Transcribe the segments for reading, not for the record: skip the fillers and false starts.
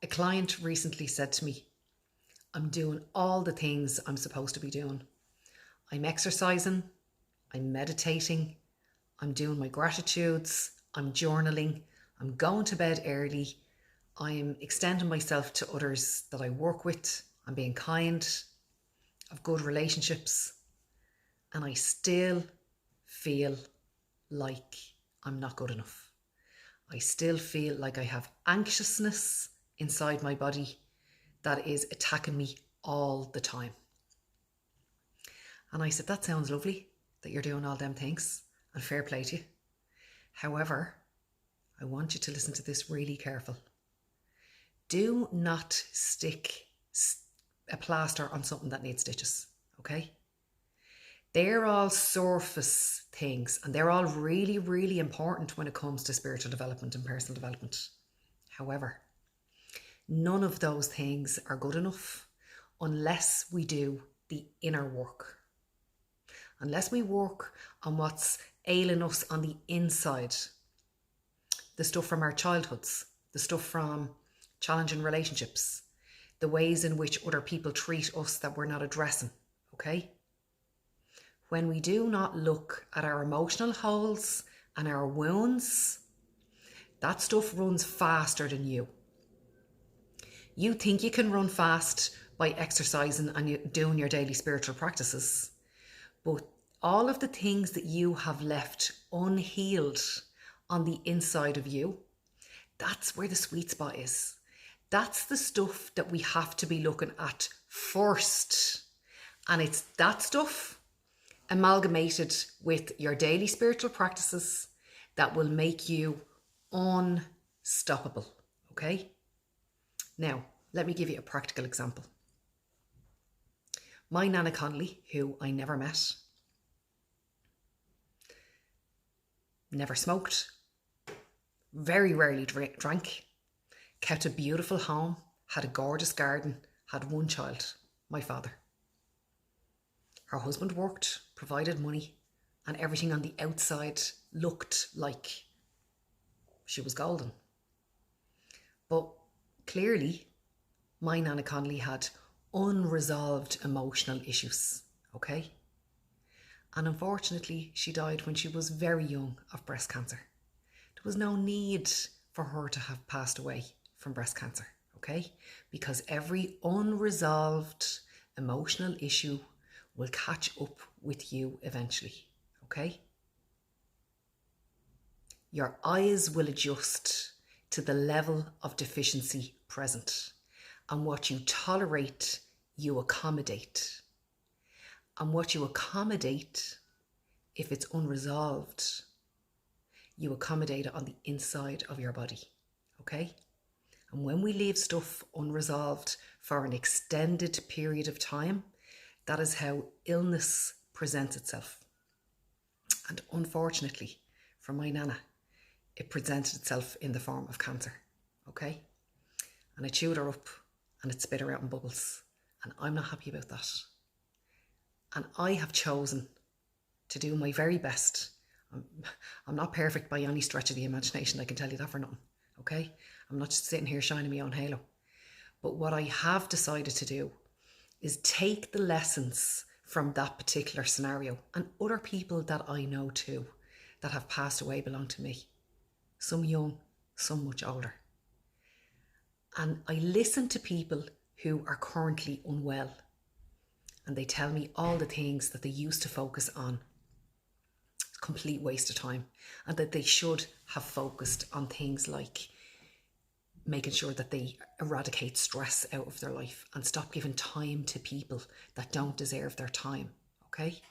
A client recently said to me, I'm doing all the things I'm supposed to be doing. I'm exercising, I'm meditating, I'm doing my gratitudes, I'm journaling, I'm going to bed early, I'm extending myself to others that I work with, I'm being kind, I've good relationships, and I still feel like I'm not good enough. I still feel like I have anxiousness inside my body that is attacking me all the time. And I said, that sounds lovely that you're doing all them things, and fair play to you. However, I want you to listen to this really careful. Do not stick a plaster on something that needs stitches, okay? They're all surface things, and they're all really, really important when it comes to spiritual development and personal development. However, none of those things are good enough unless we do the inner work. Unless we work on what's ailing us on the inside, the stuff from our childhoods, the stuff from challenging relationships, the ways in which other people treat us that we're not addressing, okay? When we do not look at our emotional holes and our wounds, that stuff runs faster than you. You think you can run fast by exercising and doing your daily spiritual practices, but all of the things that you have left unhealed on the inside of you, that's where the sweet spot is. That's the stuff that we have to be looking at first. And it's that stuff amalgamated with your daily spiritual practices that will make you unstoppable, okay? Now, let me give you a practical example. My Nana Connolly, who I never met, never smoked, very rarely drank, kept a beautiful home, had a gorgeous garden, had one child, my father. Her husband worked, provided money, and everything on the outside looked like she was golden. But clearly, my Nana Connolly had unresolved emotional issues, okay? And unfortunately, she died when she was very young of breast cancer. There was no need for her to have passed away from breast cancer, okay? Because every unresolved emotional issue will catch up with you eventually, okay? Your eyes will adjust to the level of deficiency present, and what you tolerate, you accommodate. And what you accommodate, if it's unresolved, you accommodate it on the inside of your body, okay? And when we leave stuff unresolved for an extended period of time, that is how illness presents itself. And unfortunately, for my Nana, it presented itself in the form of cancer, okay? And it chewed her up and it spit her out in bubbles. And I'm not happy about that. And I have chosen to do my very best. I'm not perfect by any stretch of the imagination, I can tell you that for nothing, okay? I'm not just sitting here shining my own halo. But what I have decided to do is take the lessons from that particular scenario, and other people that I know too that have passed away belong to me. Some young, some much older. And I listen to people who are currently unwell, and they tell me all the things that they used to focus on. It's a complete waste of time, and that they should have focused on things like making sure that they eradicate stress out of their life and stop giving time to people that don't deserve their time, okay?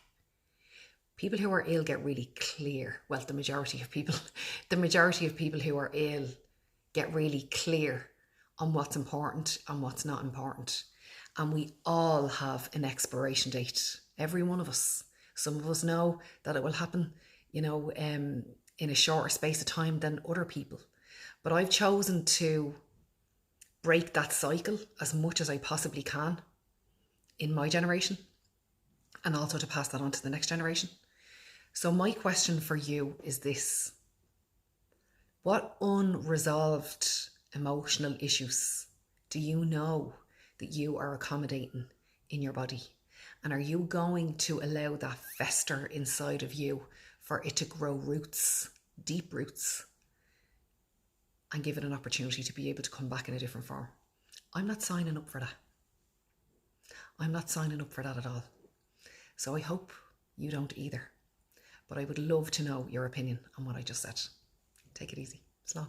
People who are ill get really clear. Well, the majority of people who are ill get really clear on what's important and what's not important. And we all have an expiration date, every one of us. Some of us know that it will happen, in a shorter space of time than other people. But I've chosen to break that cycle as much as I possibly can in my generation, and also to pass that on to the next generation. So my question for you is this: what unresolved emotional issues Do you know that you are accommodating in your body? And are you going to allow that fester inside of you for it to grow roots, deep roots, and give it an opportunity to be able to come back in a different form? I'm not signing up for that. I'm not signing up for that at all. So I hope you don't either. But I would love to know your opinion on what I just said. Take it easy. Slán.